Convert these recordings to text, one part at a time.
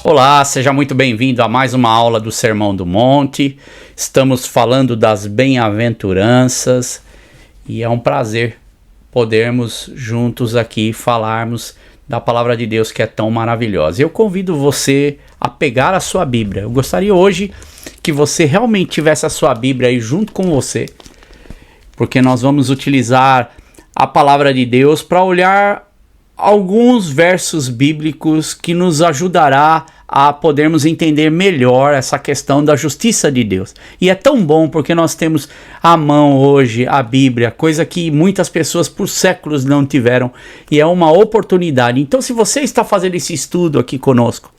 Olá, seja muito bem-vindo a mais uma aula do Sermão do Monte. Estamos falando das bem-aventuranças e é um prazer podermos juntos aqui falarmos da palavra de Deus que é tão maravilhosa. Eu convido você a pegar a sua Bíblia. Eu gostaria hoje que você realmente tivesse a sua Bíblia aí junto com você, porque nós vamos utilizar a palavra de Deus para olhar alguns versos bíblicos que nos ajudará a podermos entender melhor essa questão da justiça de Deus. E é tão bom porque nós temos à mão hoje a Bíblia, coisa que muitas pessoas por séculos não tiveram, e é uma oportunidade. Então, se você está fazendo esse estudo aqui conosco,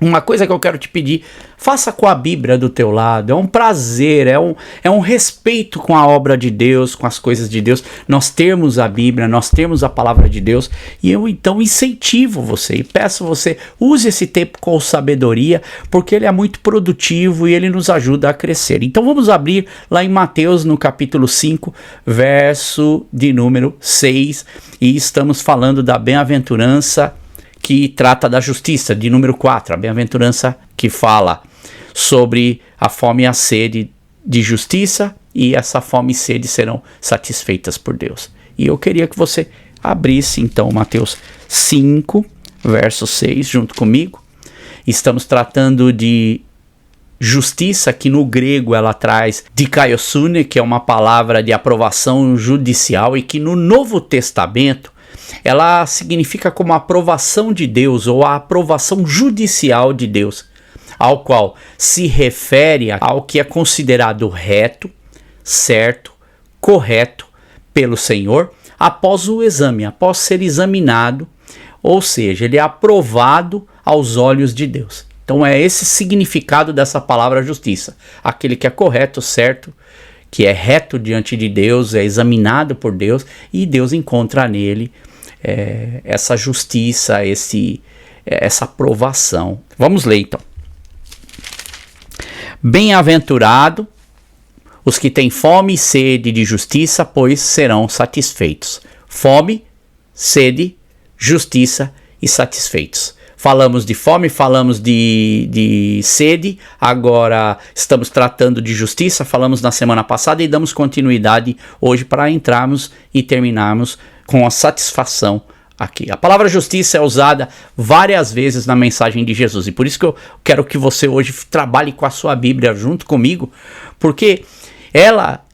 uma coisa que eu quero te pedir, faça com a Bíblia do teu lado. É um prazer, é um respeito com a obra de Deus, com as coisas de Deus. Nós temos a Bíblia, nós temos a palavra de Deus, e eu então incentivo você e peço você, use esse tempo com sabedoria, porque ele é muito produtivo e ele nos ajuda a crescer. Então vamos abrir lá em Mateus, no capítulo 5, verso de número 6, e estamos falando da bem-aventurança que trata da justiça, de número 4, a bem-aventurança que fala sobre a fome e a sede de justiça, e essa fome e sede serão satisfeitas por Deus. E eu queria que você abrisse então Mateus 5, verso 6, junto comigo. Estamos tratando de justiça, que no grego ela traz dikaiosune, que é uma palavra de aprovação judicial, e que no Novo Testamento ela significa como a aprovação de Deus ou a aprovação judicial de Deus, ao qual se refere ao que é considerado reto, certo, correto pelo Senhor após o exame, após ser examinado, ou seja, ele é aprovado aos olhos de Deus. Então é esse significado dessa palavra justiça, aquele que é correto, certo, que é reto diante de Deus, é examinado por Deus, e Deus encontra nele essa justiça, essa aprovação. Vamos ler então. Bem-aventurado os que têm fome e sede de justiça, pois serão satisfeitos. Fome, sede, justiça e satisfeitos. Falamos de fome, falamos de sede, agora estamos tratando de justiça, falamos na semana passada e damos continuidade hoje para entrarmos e terminarmos com a satisfação aqui. A palavra justiça é usada várias vezes na mensagem de Jesus, e por isso que eu quero que você hoje trabalhe com a sua Bíblia junto comigo, porque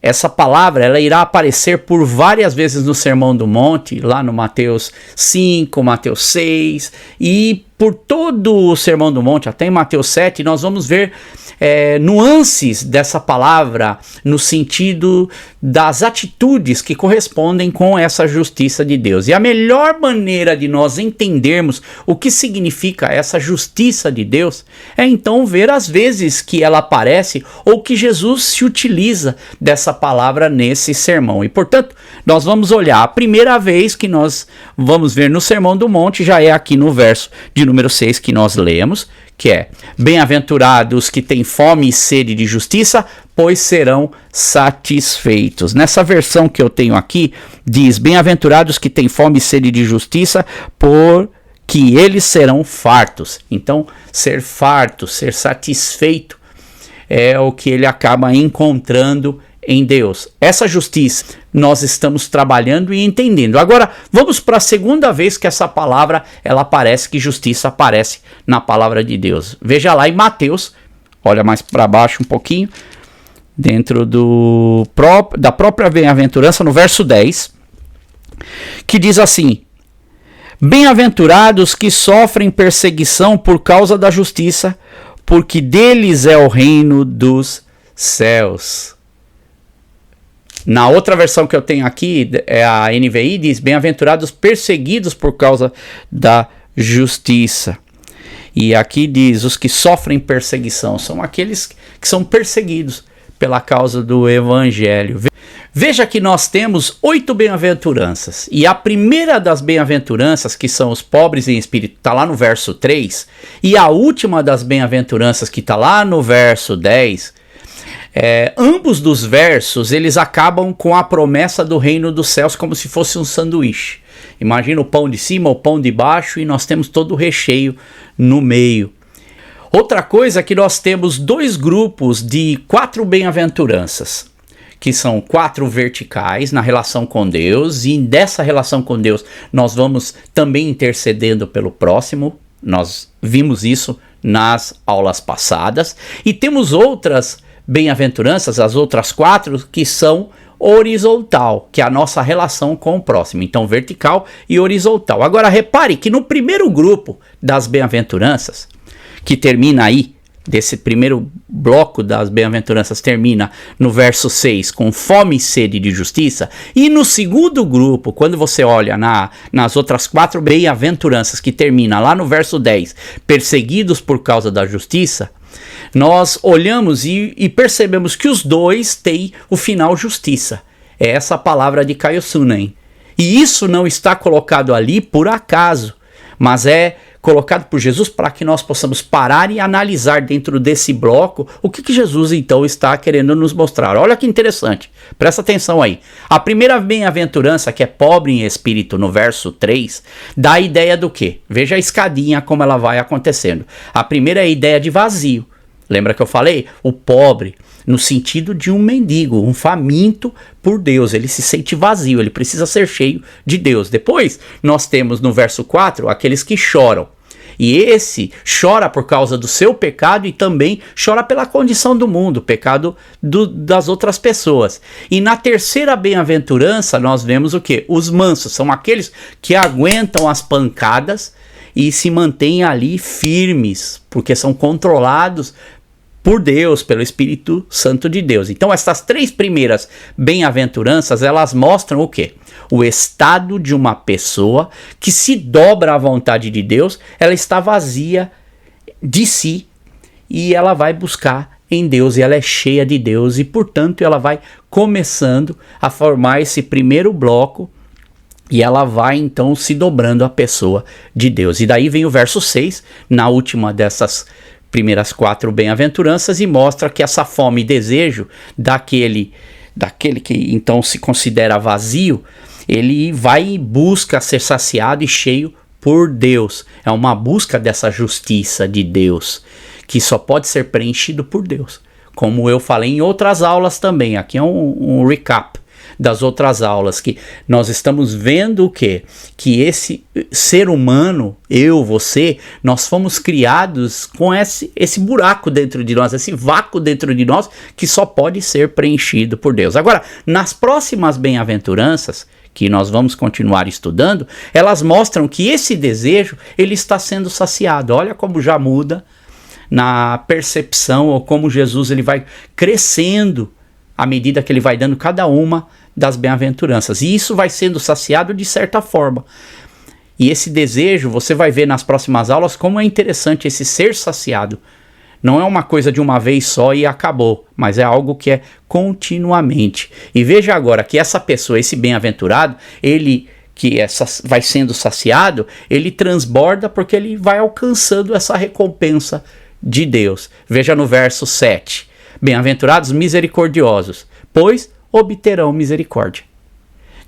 essa palavra, ela irá aparecer por várias vezes no Sermão do Monte, lá no Mateus 5, Mateus 6, e por todo o Sermão do Monte, até em Mateus 7, nós vamos ver nuances dessa palavra no sentido das atitudes que correspondem com essa justiça de Deus. E a melhor maneira de nós entendermos o que significa essa justiça de Deus é então ver as vezes que ela aparece ou que Jesus se utiliza dessa palavra nesse sermão. E portanto, nós vamos olhar a primeira vez que nós vamos ver no Sermão do Monte, já é aqui no verso de número 6 que nós lemos, que é: bem-aventurados que têm fome e sede de justiça, pois serão satisfeitos. Nessa versão que eu tenho aqui, diz: bem-aventurados que têm fome e sede de justiça, porque eles serão fartos. Então, ser farto, ser satisfeito, é o que ele acaba encontrando em Deus. Essa justiça nós estamos trabalhando e entendendo. Agora, vamos para a segunda vez que essa palavra ela aparece, que justiça aparece na palavra de Deus. Veja lá em Mateus, olha mais para baixo um pouquinho, dentro da própria bem-aventurança, no verso 10, que diz assim: bem-aventurados que sofrem perseguição por causa da justiça, porque deles é o reino dos céus. Na outra versão que eu tenho aqui, é a NVI, diz: bem-aventurados perseguidos por causa da justiça. E aqui diz: os que sofrem perseguição são aqueles que são perseguidos pela causa do evangelho. Veja que nós temos 8 bem-aventuranças, e a primeira das bem-aventuranças, que são os pobres em espírito, está lá no verso 3, e a última das bem-aventuranças, que está lá no verso 10, ambos dos versos, eles acabam com a promessa do reino dos céus, como se fosse um sanduíche. Imagina o pão de cima, o pão de baixo, e nós temos todo o recheio no meio. Outra coisa é que nós temos dois grupos de 4 bem-aventuranças, que são 4 verticais na relação com Deus, e dessa relação com Deus nós vamos também intercedendo pelo próximo. Nós vimos isso nas aulas passadas. E temos outras bem-aventuranças, as outras 4, que são horizontal, que é a nossa relação com o próximo. Então, vertical e horizontal. Agora, repare que no primeiro grupo das bem-aventuranças, que termina aí, desse primeiro bloco das bem-aventuranças, termina no verso 6, com fome e sede de justiça. E no segundo grupo, quando você olha nas outras 4 bem-aventuranças, que termina lá no verso 10, perseguidos por causa da justiça, nós olhamos e percebemos que os dois têm o final justiça. É essa palavra de Caio Sunen. E isso não está colocado ali por acaso, mas é colocado por Jesus para que nós possamos parar e analisar dentro desse bloco o que Jesus então está querendo nos mostrar. Olha que interessante, presta atenção aí. A primeira bem-aventurança, que é pobre em espírito, no verso 3, dá a ideia do quê? Veja a escadinha como ela vai acontecendo. A primeira é a ideia de vazio. Lembra que eu falei? O pobre, no sentido de um mendigo, um faminto por Deus. Ele se sente vazio, ele precisa ser cheio de Deus. Depois, nós temos no verso 4, aqueles que choram. E esse chora por causa do seu pecado e também chora pela condição do mundo, pecado das outras pessoas. E na terceira bem-aventurança, nós vemos o quê? Os mansos, são aqueles que aguentam as pancadas e se mantêm ali firmes, porque são controlados por Deus, pelo Espírito Santo de Deus. Então essas 3 primeiras bem-aventuranças, elas mostram o quê? O estado de uma pessoa que se dobra à vontade de Deus, ela está vazia de si e ela vai buscar em Deus, e ela é cheia de Deus, e portanto ela vai começando a formar esse primeiro bloco, e ela vai então se dobrando à pessoa de Deus. E daí vem o verso 6, na última dessas primeiras 4 bem-aventuranças, e mostra que essa fome e desejo daquele que então se considera vazio, ele vai e busca ser saciado e cheio por Deus. É uma busca dessa justiça de Deus, que só pode ser preenchido por Deus. Como eu falei em outras aulas também, aqui é um recap das outras aulas, que nós estamos vendo o quê? Que esse ser humano, eu, você, nós fomos criados com esse buraco dentro de nós, esse vácuo dentro de nós, que só pode ser preenchido por Deus. Agora, nas próximas bem-aventuranças, que nós vamos continuar estudando, elas mostram que esse desejo, ele está sendo saciado. Olha como já muda na percepção, ou como Jesus ele vai crescendo à medida que ele vai dando cada uma das bem-aventuranças. E isso vai sendo saciado de certa forma. E esse desejo, você vai ver nas próximas aulas como é interessante esse ser saciado. Não é uma coisa de uma vez só e acabou, mas é algo que é continuamente. E veja agora que essa pessoa, esse bem-aventurado, ele que vai sendo saciado, ele transborda porque ele vai alcançando essa recompensa de Deus. Veja no verso 7. Bem-aventurados misericordiosos, pois obterão misericórdia.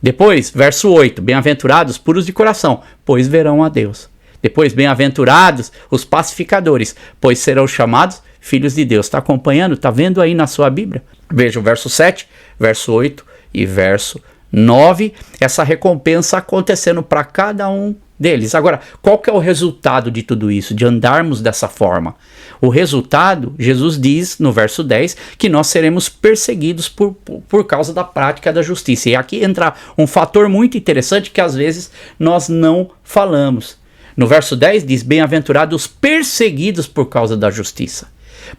Depois, verso 8. Bem-aventurados puros de coração, pois verão a Deus. Depois, bem-aventurados os pacificadores, pois serão chamados filhos de Deus. Está acompanhando? Está vendo aí na sua Bíblia? Veja o verso 7, verso 8 e verso 9. Essa recompensa acontecendo para cada um deles. Agora, qual que é o resultado de tudo isso, de andarmos dessa forma? O resultado, Jesus diz no verso 10, que nós seremos perseguidos por causa da prática da justiça. E aqui entra um fator muito interessante que às vezes nós não falamos. No verso 10 diz, bem-aventurados perseguidos por causa da justiça,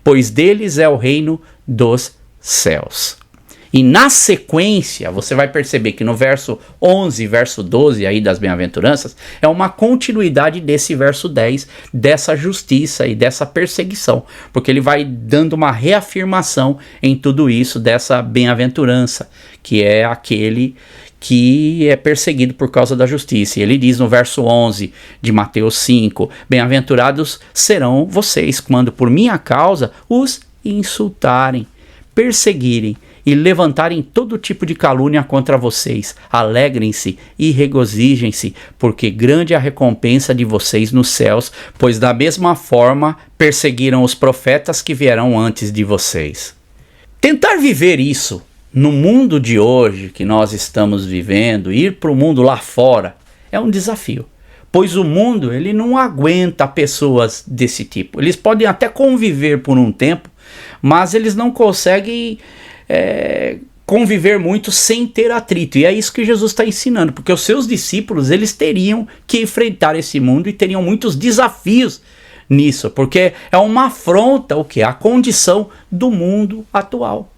pois deles é o reino dos céus. E na sequência, você vai perceber que no verso 11 e verso 12 aí das bem-aventuranças, é uma continuidade desse verso 10, dessa justiça e dessa perseguição, porque ele vai dando uma reafirmação em tudo isso, dessa bem-aventurança, que é aquele que é perseguido por causa da justiça. E ele diz no verso 11 de Mateus 5, bem-aventurados serão vocês quando por minha causa os insultarem, perseguirem e levantarem todo tipo de calúnia contra vocês. Alegrem-se e regozijem-se, porque grande é a recompensa de vocês nos céus, pois da mesma forma perseguiram os profetas que vieram antes de vocês. Tentar viver isso no mundo de hoje que nós estamos vivendo, ir para o mundo lá fora, é um desafio. Pois o mundo ele não aguenta pessoas desse tipo. Eles podem até conviver por um tempo, mas eles não conseguem conviver muito sem ter atrito. E é isso que Jesus está ensinando, porque os seus discípulos eles teriam que enfrentar esse mundo e teriam muitos desafios nisso, porque é uma afronta a condição do mundo atual.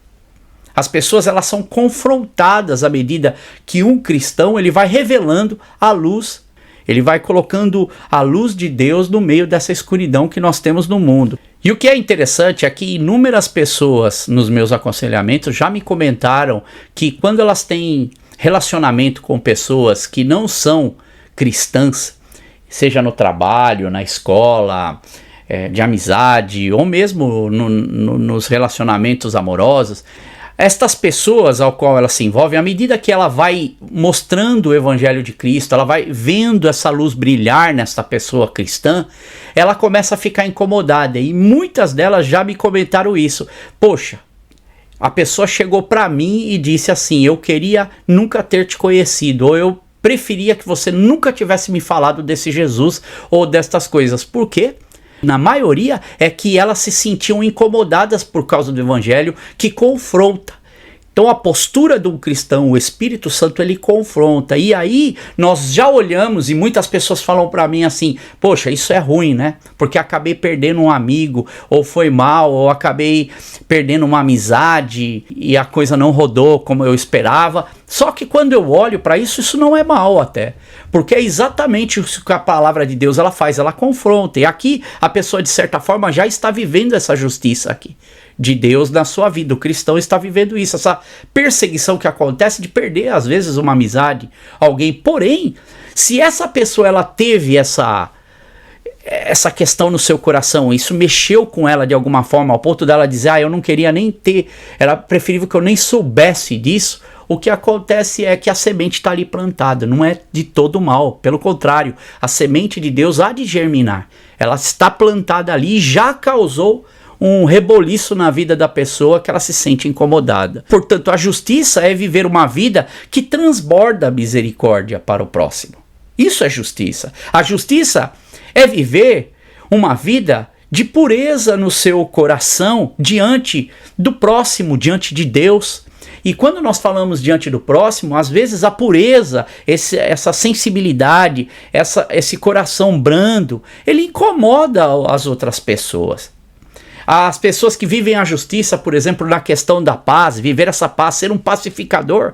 As pessoas elas são confrontadas à medida que um cristão ele vai revelando a luz. Ele vai colocando a luz de Deus no meio dessa escuridão que nós temos no mundo. E o que é interessante é que inúmeras pessoas nos meus aconselhamentos já me comentaram que quando elas têm relacionamento com pessoas que não são cristãs, seja no trabalho, na escola, de amizade ou mesmo nos relacionamentos amorosos, estas pessoas ao qual ela se envolve, à medida que ela vai mostrando o Evangelho de Cristo, ela vai vendo essa luz brilhar nessa pessoa cristã, ela começa a ficar incomodada. E muitas delas já me comentaram isso. Poxa, a pessoa chegou para mim e disse assim, eu queria nunca ter te conhecido, ou eu preferia que você nunca tivesse me falado desse Jesus ou destas coisas. Por quê? Na maioria é que elas se sentiam incomodadas por causa do Evangelho que confronta. Então a postura do cristão, o Espírito Santo, ele confronta. E aí nós já olhamos e muitas pessoas falam para mim assim, poxa, isso é ruim, né? Porque acabei perdendo um amigo, ou foi mal, ou acabei perdendo uma amizade e a coisa não rodou como eu esperava. Só que quando eu olho para isso, isso não é mal até. Porque é exatamente o que a palavra de Deus ela faz, ela confronta. E aqui a pessoa de certa forma já está vivendo essa justiça aqui de Deus na sua vida. O cristão está vivendo isso, essa perseguição que acontece de perder às vezes uma amizade, alguém. Porém, se essa pessoa ela teve essa questão no seu coração, isso mexeu com ela de alguma forma, ao ponto dela dizer, eu não queria nem ter, era preferível que eu nem soubesse disso, o que acontece é que a semente está ali plantada, não é de todo mal, pelo contrário, a semente de Deus há de germinar, ela está plantada ali e já causou um reboliço na vida da pessoa que ela se sente incomodada. Portanto, a justiça é viver uma vida que transborda a misericórdia para o próximo. Isso é justiça. A justiça é viver uma vida de pureza no seu coração diante do próximo, diante de Deus. E quando nós falamos diante do próximo, às vezes a pureza, essa sensibilidade, esse coração brando, ele incomoda as outras pessoas. As pessoas que vivem a justiça, por exemplo, na questão da paz, viver essa paz, ser um pacificador.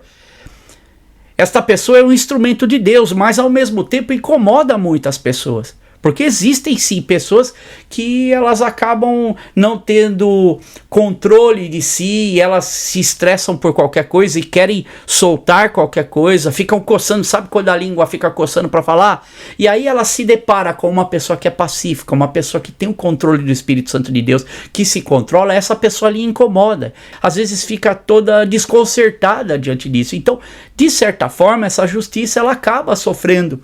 Esta pessoa é um instrumento de Deus, mas ao mesmo tempo incomoda muitas pessoas. Porque existem sim pessoas que elas acabam não tendo controle de si, e elas se estressam por qualquer coisa e querem soltar qualquer coisa, ficam coçando, sabe quando a língua fica coçando para falar? E aí ela se depara com uma pessoa que é pacífica, uma pessoa que tem o controle do Espírito Santo de Deus, que se controla, essa pessoa ali incomoda. Às vezes fica toda desconcertada diante disso. Então, de certa forma, essa justiça ela acaba sofrendo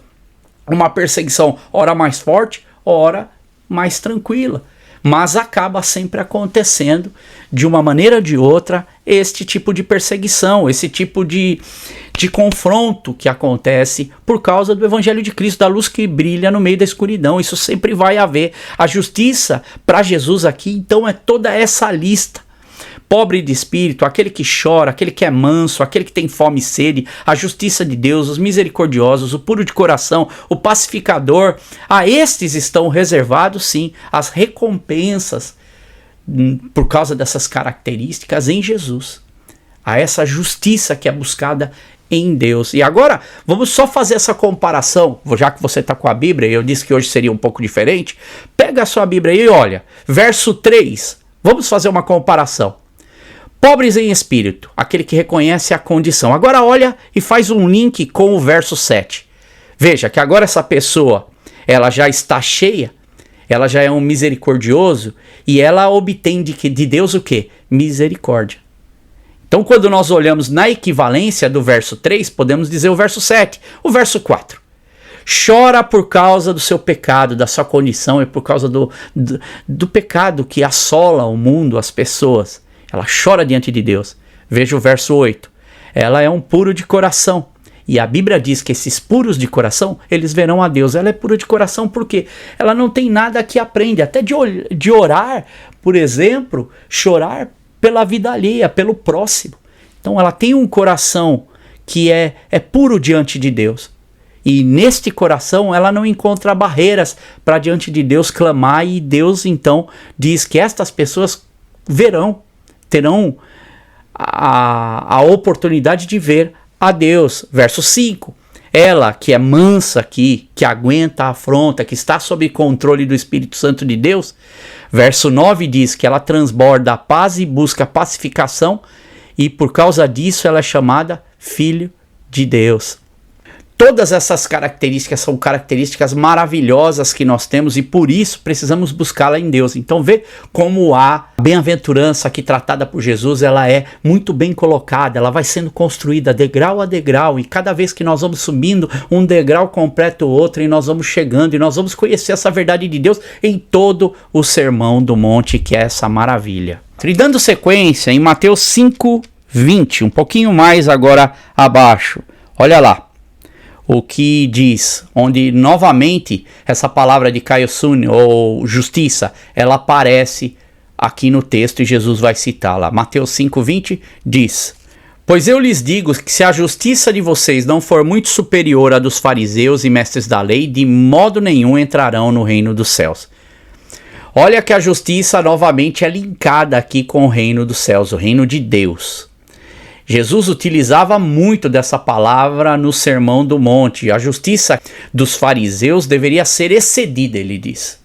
uma perseguição, ora mais forte, ora mais tranquila. Mas acaba sempre acontecendo, de uma maneira ou de outra, este tipo de perseguição, esse tipo de confronto que acontece por causa do Evangelho de Cristo, da luz que brilha no meio da escuridão. Isso sempre vai haver. A justiça para Jesus aqui, então, é toda essa lista. Pobre de espírito, aquele que chora, aquele que é manso, aquele que tem fome e sede, a justiça de Deus, os misericordiosos, o puro de coração, o pacificador, a estes estão reservados sim as recompensas por causa dessas características em Jesus. A essa justiça que é buscada em Deus. E agora, vamos só fazer essa comparação, já que você está com a Bíblia, eu disse que hoje seria um pouco diferente, pega a sua Bíblia e olha, verso 3, vamos fazer uma comparação. Pobres em espírito, aquele que reconhece a condição. Agora olha e faz um link com o verso 7. Veja que agora essa pessoa, ela já está cheia, ela já é um misericordioso e ela obtém de Deus o quê? Misericórdia. Então, quando nós olhamos na equivalência do verso 3, podemos dizer o verso 7, o verso 4. Chora por causa do seu pecado, da sua condição e por causa do pecado que assola o mundo, as pessoas. Ela chora diante de Deus. Veja o verso 8. Ela é um puro de coração. E a Bíblia diz que esses puros de coração, eles verão a Deus. Ela é pura de coração porque ela não tem nada que aprende. Até de orar, por exemplo, chorar pela vida alheia, pelo próximo. Então ela tem um coração que é puro diante de Deus. E neste coração ela não encontra barreiras para diante de Deus clamar. E Deus então diz que estas pessoas terão a oportunidade de ver a Deus. Verso 5. Ela que é mansa aqui, que aguenta a afronta, que está sob controle do Espírito Santo de Deus. Verso 9 diz que ela transborda a paz e busca pacificação. E por causa disso ela é chamada filho de Deus. Todas essas características são características maravilhosas que nós temos e por isso precisamos buscá-la em Deus. Então vê como a bem-aventurança aqui tratada por Jesus, ela é muito bem colocada, ela vai sendo construída degrau a degrau e cada vez que nós vamos subindo um degrau completa o outro e nós vamos chegando e nós vamos conhecer essa verdade de Deus em todo o Sermão do Monte, que é essa maravilha. E dando sequência em Mateus 5:20, um pouquinho mais agora abaixo, olha lá. O que diz, onde novamente essa palavra de Kaiosune ou justiça, ela aparece aqui no texto e Jesus vai citá-la. Mateus 5:20 diz: Pois eu lhes digo que se a justiça de vocês não for muito superior à dos fariseus e mestres da lei, de modo nenhum entrarão no reino dos céus. Olha que a justiça novamente é linkada aqui com o reino dos céus, o reino de Deus. Jesus utilizava muito dessa palavra no Sermão do Monte. A justiça dos fariseus deveria ser excedida, ele diz.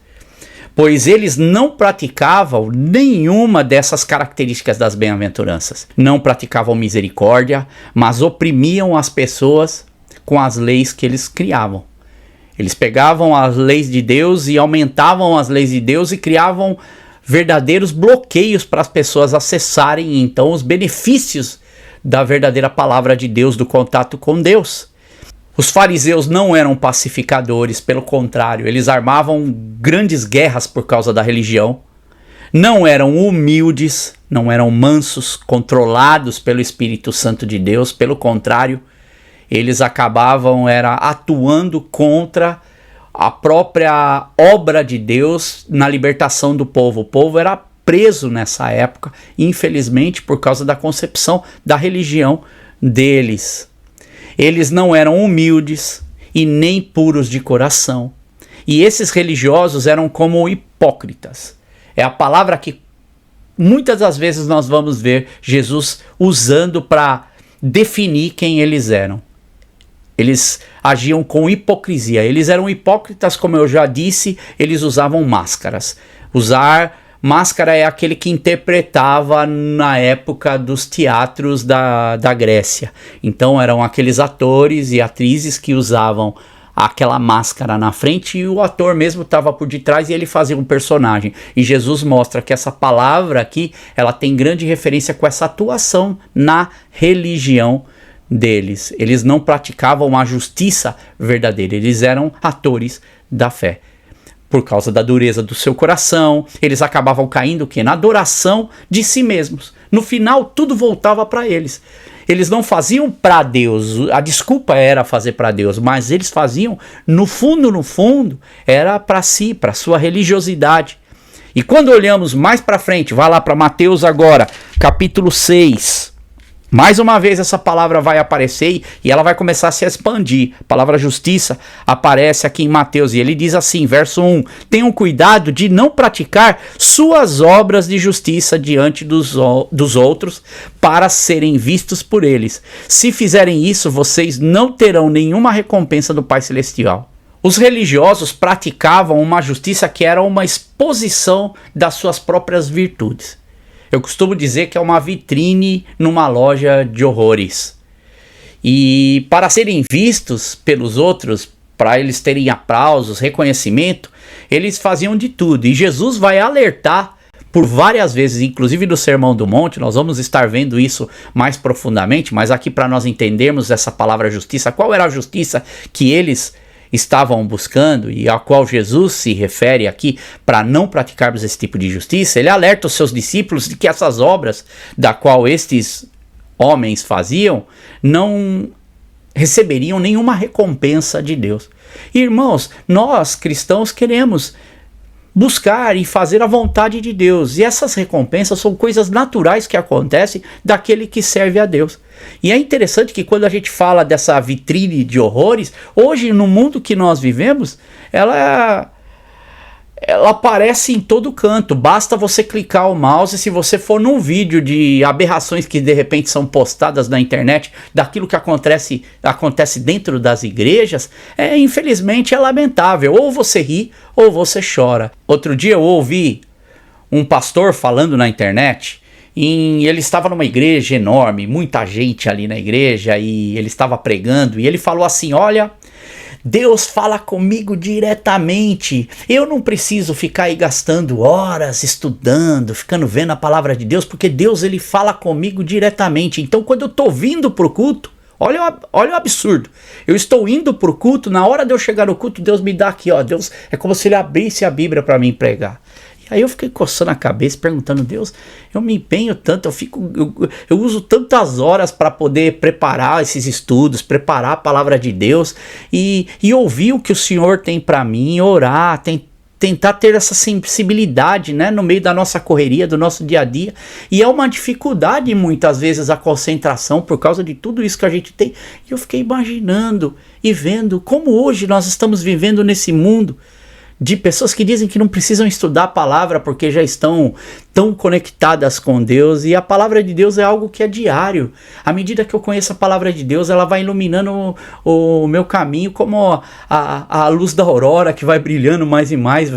Pois eles não praticavam nenhuma dessas características das bem-aventuranças. Não praticavam misericórdia, mas oprimiam as pessoas com as leis que eles criavam. Eles pegavam as leis de Deus e aumentavam as leis de Deus e criavam verdadeiros bloqueios para as pessoas acessarem então os benefícios da verdadeira palavra de Deus, do contato com Deus. Os fariseus não eram pacificadores, pelo contrário, eles armavam grandes guerras por causa da religião. Não eram humildes, não eram mansos, controlados pelo Espírito Santo de Deus, pelo contrário, eles acabavam atuando contra a própria obra de Deus na libertação do povo. O povo era preso nessa época, infelizmente, por causa da concepção da religião deles. Eles não eram humildes e nem puros de coração. E esses religiosos eram como hipócritas. É a palavra que muitas das vezes nós vamos ver Jesus usando para definir quem eles eram. Eles agiam com hipocrisia. Eles eram hipócritas, como eu já disse, eles usavam máscaras. Máscara é aquele que interpretava na época dos teatros da Grécia. Então eram aqueles atores e atrizes que usavam aquela máscara na frente e o ator mesmo estava por detrás e ele fazia um personagem. E Jesus mostra que essa palavra aqui, ela tem grande referência com essa atuação na religião deles. Eles não praticavam a justiça verdadeira, eles eram atores da fé. Por causa da dureza do seu coração, eles acabavam caindo o quê? Na adoração de si mesmos. No final, tudo voltava para eles. Eles não faziam para Deus, a desculpa era fazer para Deus, mas eles faziam, no fundo, era para si, para sua religiosidade. E quando olhamos mais para frente, vai lá para Mateus agora, capítulo 6. Mais uma vez essa palavra vai aparecer e ela vai começar a se expandir. A palavra justiça aparece aqui em Mateus e ele diz assim, verso 1. Tenham cuidado de não praticar suas obras de justiça diante dos outros para serem vistos por eles. Se fizerem isso, vocês não terão nenhuma recompensa do Pai Celestial. Os religiosos praticavam uma justiça que era uma exposição das suas próprias virtudes. Eu costumo dizer que é uma vitrine numa loja de horrores. E para serem vistos pelos outros, para eles terem aplausos, reconhecimento, eles faziam de tudo. E Jesus vai alertar por várias vezes, inclusive no Sermão do Monte. Nós vamos estar vendo isso mais profundamente, mas aqui para nós entendermos essa palavra justiça, qual era a justiça que eles estavam buscando e a qual Jesus se refere aqui para não praticarmos esse tipo de justiça. Ele alerta os seus discípulos de que essas obras da qual estes homens faziam não receberiam nenhuma recompensa de Deus. Irmãos, nós cristãos queremos buscar e fazer a vontade de Deus, e essas recompensas são coisas naturais que acontecem daquele que serve a Deus. E é interessante que quando a gente fala dessa vitrine de horrores, hoje no mundo que nós vivemos, ela aparece em todo canto. Basta você clicar o mouse, se você for num vídeo de aberrações que de repente são postadas na internet, daquilo que acontece dentro das igrejas, infelizmente é lamentável. Ou você ri ou você chora. Outro dia eu ouvi um pastor falando na internet, ele estava numa igreja enorme, muita gente ali na igreja, e ele estava pregando, e ele falou assim: olha, Deus fala comigo diretamente. Eu não preciso ficar aí gastando horas estudando, ficando vendo a palavra de Deus, porque Deus, ele fala comigo diretamente. Então quando eu estou vindo para o culto, olha o absurdo. Eu estou indo para o culto, na hora de eu chegar no culto, Deus me dá aqui, ó. Deus, é como se ele abrisse a Bíblia para mim pregar. Aí eu fiquei coçando a cabeça, perguntando: Deus, eu me empenho tanto, eu uso tantas horas para poder preparar esses estudos, preparar a palavra de Deus e ouvir o que o Senhor tem para mim, orar, tentar ter essa sensibilidade, né, no meio da nossa correria, do nosso dia a dia. E é uma dificuldade muitas vezes a concentração por causa de tudo isso que a gente tem. E eu fiquei imaginando e vendo como hoje nós estamos vivendo nesse mundo de pessoas que dizem que não precisam estudar a palavra porque já estão tão conectadas com Deus, e a palavra de Deus é algo que é diário. À medida que eu conheço a palavra de Deus, ela vai iluminando o meu caminho como a luz da aurora, que vai brilhando mais e mais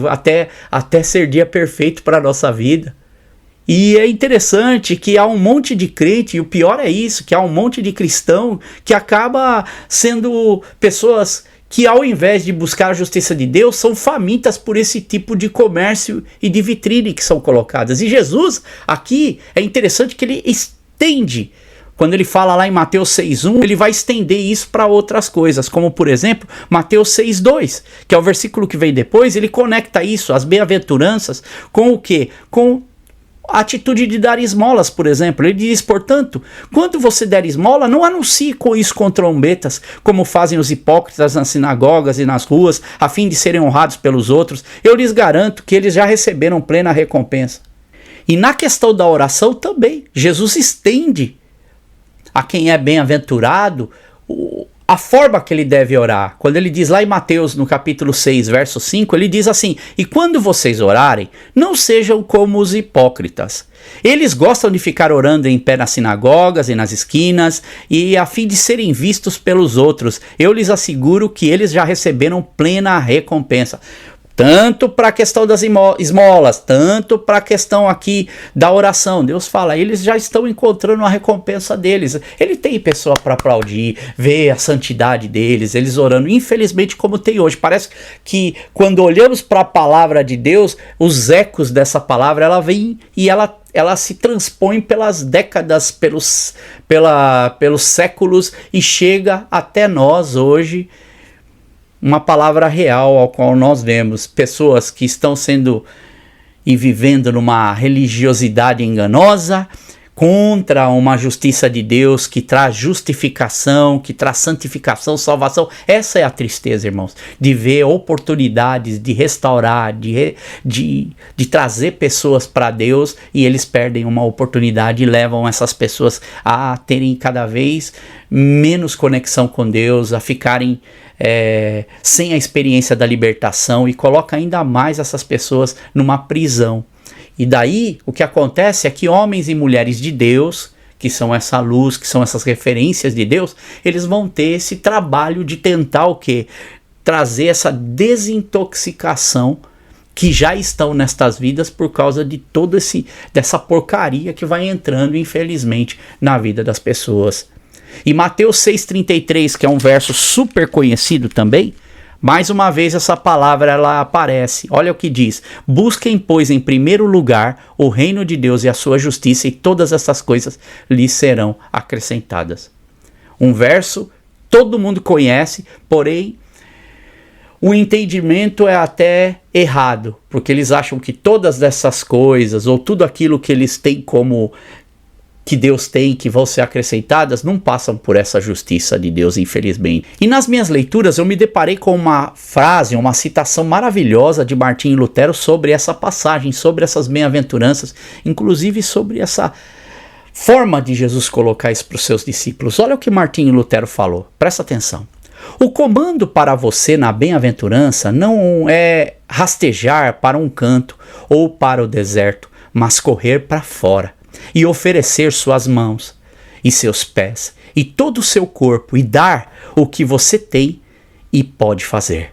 até ser dia perfeito para a nossa vida. E é interessante que há um monte de crente, e o pior é isso, que há um monte de cristão que acaba sendo pessoas que, ao invés de buscar a justiça de Deus, são famintas por esse tipo de comércio e de vitrine que são colocadas. E Jesus, aqui, é interessante que ele estende. Quando ele fala lá em Mateus 6.1, ele vai estender isso para outras coisas, como por exemplo, Mateus 6.2, que é o versículo que vem depois. Ele conecta isso, as bem-aventuranças, com o quê? Com a atitude de dar esmolas, por exemplo. Ele diz: portanto, quando você der esmola, não anuncie com isso com trombetas, como fazem os hipócritas nas sinagogas e nas ruas, a fim de serem honrados pelos outros. Eu lhes garanto que eles já receberam plena recompensa. E na questão da oração também, Jesus estende a quem é bem-aventurado a forma que ele deve orar. Quando ele diz lá em Mateus, no capítulo 6, verso 5, ele diz assim: e quando vocês orarem, não sejam como os hipócritas. Eles gostam de ficar orando em pé nas sinagogas e nas esquinas, e a fim de serem vistos pelos outros. Eu lhes asseguro que eles já receberam plena recompensa. Tanto para a questão das esmolas, tanto para a questão aqui da oração. Deus fala, eles já estão encontrando a recompensa deles. Ele tem pessoa para aplaudir, ver a santidade deles, eles orando. Infelizmente, como tem hoje, parece que quando olhamos para a palavra de Deus, os ecos dessa palavra, ela vem e ela se transpõe pelas décadas, pelos séculos, e chega até nós hoje. Uma palavra real ao qual nós vemos pessoas que estão sendo e vivendo numa religiosidade enganosa contra uma justiça de Deus que traz justificação, que traz santificação, salvação. Essa é a tristeza, irmãos, de ver oportunidades de restaurar, de trazer pessoas para Deus, e eles perdem uma oportunidade e levam essas pessoas a terem cada vez menos conexão com Deus, a ficarem sem a experiência da libertação, e coloca ainda mais essas pessoas numa prisão. E daí o que acontece é que homens e mulheres de Deus, que são essa luz, que são essas referências de Deus, eles vão ter esse trabalho de tentar o quê? Trazer essa desintoxicação que já estão nestas vidas por causa de dessa porcaria que vai entrando, infelizmente, na vida das pessoas. E Mateus 6,33, que é um verso super conhecido também, Mais uma vez essa palavra ela aparece. Olha o que diz: busquem, pois, em primeiro lugar o reino de Deus e a sua justiça, e todas essas coisas lhes serão acrescentadas. Um verso todo mundo conhece, porém o entendimento é até errado, porque eles acham que todas essas coisas, ou tudo aquilo que eles têm como que Deus tem, que vão ser acrescentadas, não passam por essa justiça de Deus, infelizmente. E nas minhas leituras eu me deparei com uma frase, uma citação maravilhosa de Martinho Lutero sobre essa passagem, sobre essas bem-aventuranças, inclusive sobre essa forma de Jesus colocar isso para os seus discípulos. Olha o que Martinho Lutero falou, presta atenção. O comando para você na bem-aventurança não é rastejar para um canto ou para o deserto, mas correr para fora e oferecer suas mãos e seus pés e todo o seu corpo e dar o que você tem e pode fazer.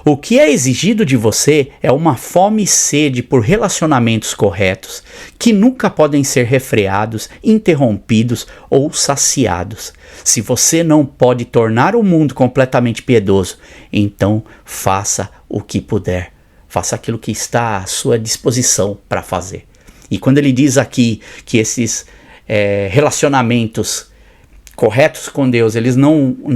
O que é exigido de você é uma fome e sede por relacionamentos corretos, que nunca podem ser refreados, interrompidos ou saciados. Se você não pode tornar o mundo completamente piedoso, então faça o que puder. Faça aquilo que está à sua disposição para fazer. E quando ele diz aqui que esses relacionamentos corretos com Deus, eles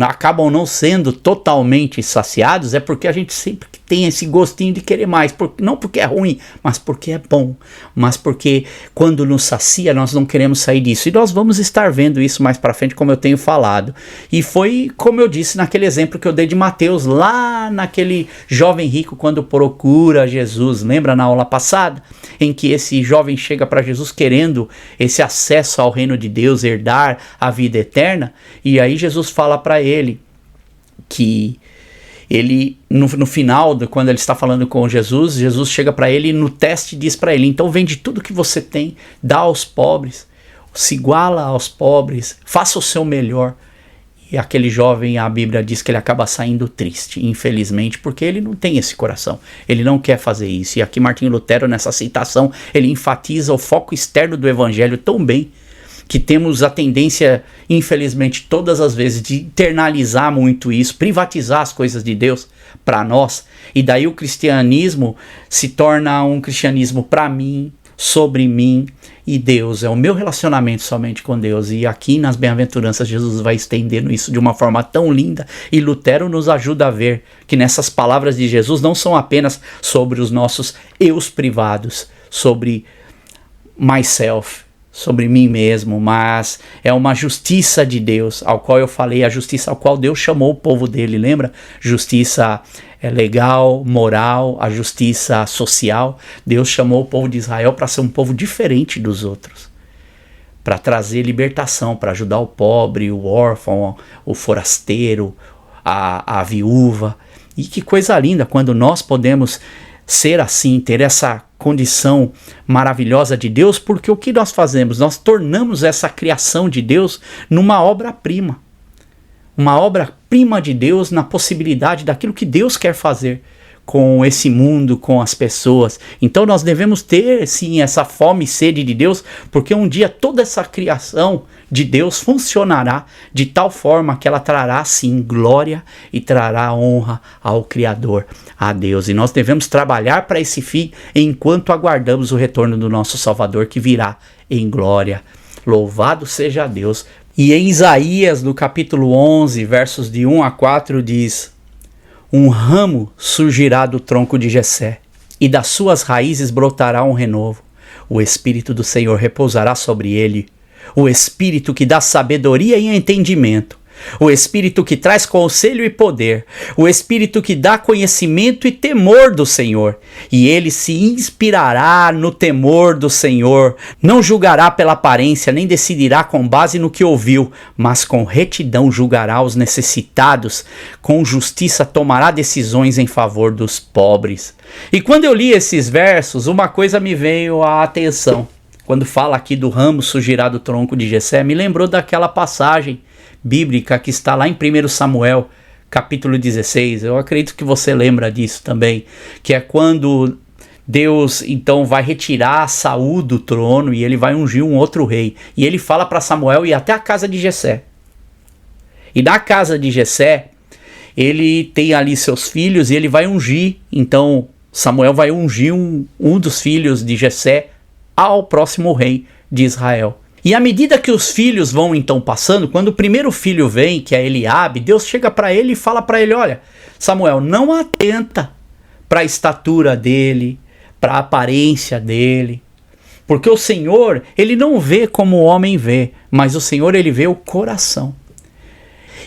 acabam não sendo totalmente saciados, é porque a gente sempre tem esse gostinho de querer mais, não porque é ruim, mas porque é bom, mas porque quando nos sacia nós não queremos sair disso, e nós vamos estar vendo isso mais para frente, como eu tenho falado. E foi como eu disse naquele exemplo que eu dei de Mateus, lá naquele jovem rico quando procura Jesus, lembra na aula passada, em que esse jovem chega para Jesus querendo esse acesso ao reino de Deus, herdar a vida eterna, e aí Jesus fala para ele que ele, no final, quando ele está falando com Jesus, Jesus chega para ele e no teste diz para ele: então vende tudo que você tem, dá aos pobres, se iguala aos pobres, faça o seu melhor. E aquele jovem, a Bíblia diz que ele acaba saindo triste, infelizmente, porque ele não tem esse coração, ele não quer fazer isso. E aqui Martinho Lutero, nessa citação, ele enfatiza o foco externo do evangelho tão bem, que temos a tendência, infelizmente, todas as vezes, de internalizar muito isso, privatizar as coisas de Deus para nós, e daí o cristianismo se torna um cristianismo para mim, sobre mim, e Deus é o meu relacionamento somente com Deus. E aqui nas bem-aventuranças Jesus vai estendendo isso de uma forma tão linda, e Lutero nos ajuda a ver que nessas palavras de Jesus não são apenas sobre os nossos eus privados, sobre myself, sobre mim mesmo, mas é uma justiça de Deus, ao qual eu falei, a justiça ao qual Deus chamou o povo dele, lembra? Justiça legal, moral, a justiça social. Deus chamou o povo de Israel para ser um povo diferente dos outros, para trazer libertação, para ajudar o pobre, o órfão, o forasteiro, a viúva. E que coisa linda quando nós podemos ser assim, ter essa condição maravilhosa de Deus, porque o que nós fazemos? Nós tornamos essa criação de Deus numa obra-prima. Uma obra-prima de Deus na possibilidade daquilo que Deus quer fazer com esse mundo, com as pessoas. Então nós devemos ter sim essa fome e sede de Deus, porque um dia toda essa criação de Deus funcionará de tal forma que ela trará sim glória e trará honra ao Criador, a Deus. E nós devemos trabalhar para esse fim enquanto aguardamos o retorno do nosso Salvador, que virá em glória. Louvado seja Deus. E em Isaías, no capítulo 11, versos de 1 a 4, diz: um ramo surgirá do tronco de Jessé, e das suas raízes brotará um renovo. O Espírito do Senhor repousará sobre ele, o Espírito que dá sabedoria e entendimento, o Espírito que traz conselho e poder, o Espírito que dá conhecimento e temor do Senhor. E ele se inspirará no temor do Senhor, não julgará pela aparência, nem decidirá com base no que ouviu, mas com retidão julgará os necessitados, com justiça tomará decisões em favor dos pobres. E quando eu li esses versos, uma coisa me veio à atenção. Quando fala aqui do ramo surgirá do tronco de Jessé, me lembrou daquela passagem bíblica que está lá em 1 Samuel, capítulo 16. Eu acredito que você lembra disso também, que é quando Deus então vai retirar Saul do trono e ele vai ungir um outro rei. E ele fala para Samuel ir até a casa de Jessé. E na casa de Jessé, ele tem ali seus filhos e ele vai ungir. Então Samuel vai ungir um dos filhos de Jessé ao próximo rei de Israel. E à medida que os filhos vão então passando, quando o primeiro filho vem, que é Eliabe, Deus chega para ele e fala para ele: olha, Samuel, não atenta para a estatura dele, para a aparência dele, porque o Senhor, ele não vê como o homem vê, mas o Senhor, ele vê o coração.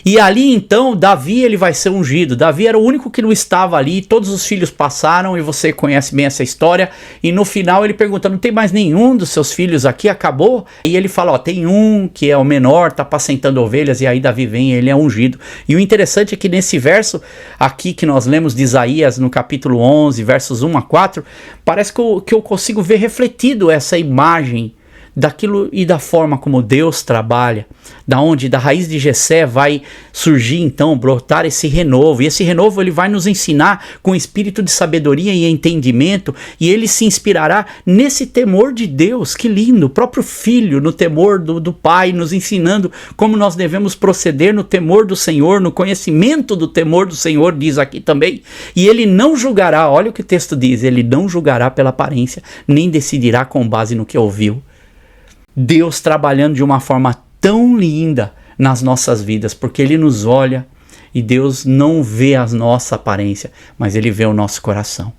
E ali então, Davi, ele vai ser ungido. Davi era o único que não estava ali, todos os filhos passaram, e você conhece bem essa história, e no final ele pergunta: não tem mais nenhum dos seus filhos aqui? Acabou? E ele fala: ó, tem um que é o menor, tá apacentando ovelhas, e aí Davi vem e ele é ungido. E o interessante é que nesse verso aqui que nós lemos de Isaías, no capítulo 11, versos 1 a 4, parece que eu consigo ver refletido essa imagem daquilo e da forma como Deus trabalha, da onde da raiz de Jessé vai surgir então, brotar esse renovo, e esse renovo ele vai nos ensinar com espírito de sabedoria e entendimento, e ele se inspirará nesse temor de Deus. Que lindo, o próprio filho no temor do pai, nos ensinando como nós devemos proceder no temor do Senhor, no conhecimento do temor do Senhor, diz aqui também. E ele não julgará, olha o que o texto diz, ele não julgará pela aparência, nem decidirá com base no que ouviu. Deus trabalhando de uma forma tão linda nas nossas vidas, porque Ele nos olha e Deus não vê a nossa aparência, mas Ele vê o nosso coração.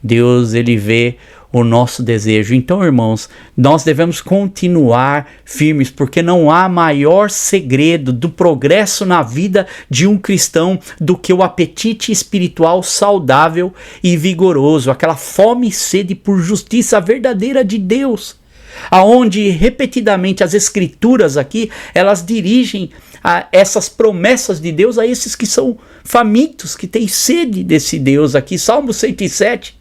Deus, Ele vê o nosso desejo. Então, irmãos, nós devemos continuar firmes, porque não há maior segredo do progresso na vida de um cristão do que o apetite espiritual saudável e vigoroso, aquela fome e sede por justiça verdadeira de Deus, aonde repetidamente as escrituras aqui, elas dirigem essas promessas de Deus a esses que são famintos, que têm sede desse Deus aqui. Salmo 107,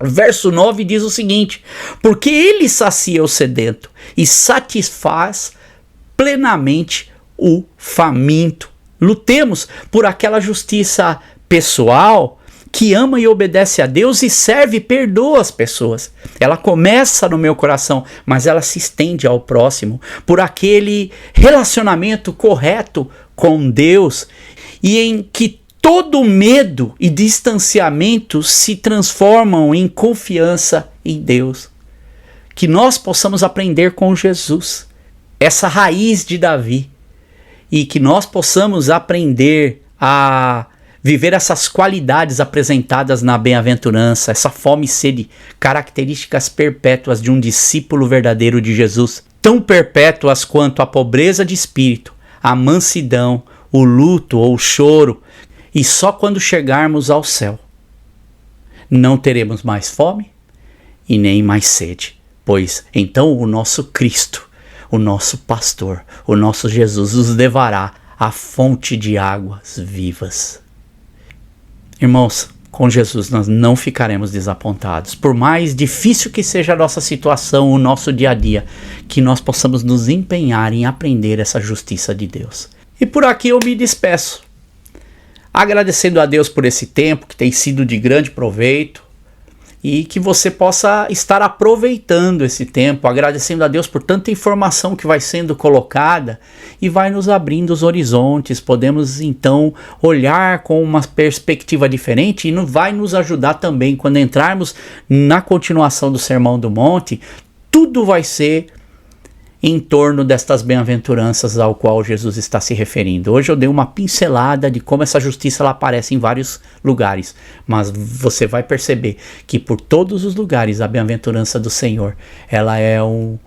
verso 9 diz o seguinte: porque ele sacia o sedento e satisfaz plenamente o faminto. Lutemos por aquela justiça pessoal que ama e obedece a Deus e serve e perdoa as pessoas. Ela começa no meu coração, mas ela se estende ao próximo, por aquele relacionamento correto com Deus, e em que todo medo e distanciamento se transformam em confiança em Deus. Que nós possamos aprender com Jesus, essa raiz de Davi, e que nós possamos aprender a viver essas qualidades apresentadas na bem-aventurança, essa fome e sede, características perpétuas de um discípulo verdadeiro de Jesus, tão perpétuas quanto a pobreza de espírito, a mansidão, o luto ou o choro, e só quando chegarmos ao céu não teremos mais fome e nem mais sede, pois então o nosso Cristo, o nosso pastor, o nosso Jesus nos levará à fonte de águas vivas. Irmãos, com Jesus nós não ficaremos desapontados. Por mais difícil que seja a nossa situação, o nosso dia a dia, que nós possamos nos empenhar em aprender essa justiça de Deus. E por aqui eu me despeço, agradecendo a Deus por esse tempo que tem sido de grande proveito, e que você possa estar aproveitando esse tempo, agradecendo a Deus por tanta informação que vai sendo colocada e vai nos abrindo os horizontes. Podemos então olhar com uma perspectiva diferente e vai nos ajudar também quando entrarmos na continuação do Sermão do Monte. Tudo vai ser em torno destas bem-aventuranças ao qual Jesus está se referindo. Hoje eu dei uma pincelada de como essa justiça ela aparece em vários lugares, mas você vai perceber que por todos os lugares a bem-aventurança do Senhor, ela é um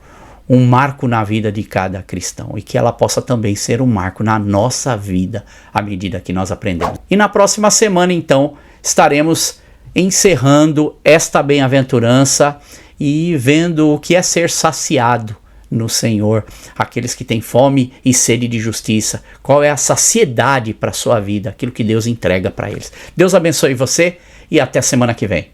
marco na vida de cada cristão, e que ela possa também ser um marco na nossa vida à medida que nós aprendemos. E na próxima semana então estaremos encerrando esta bem-aventurança e vendo o que é ser saciado no Senhor, aqueles que têm fome e sede de justiça. Qual é a saciedade para a sua vida, aquilo que Deus entrega para eles. Deus abençoe você e até a semana que vem.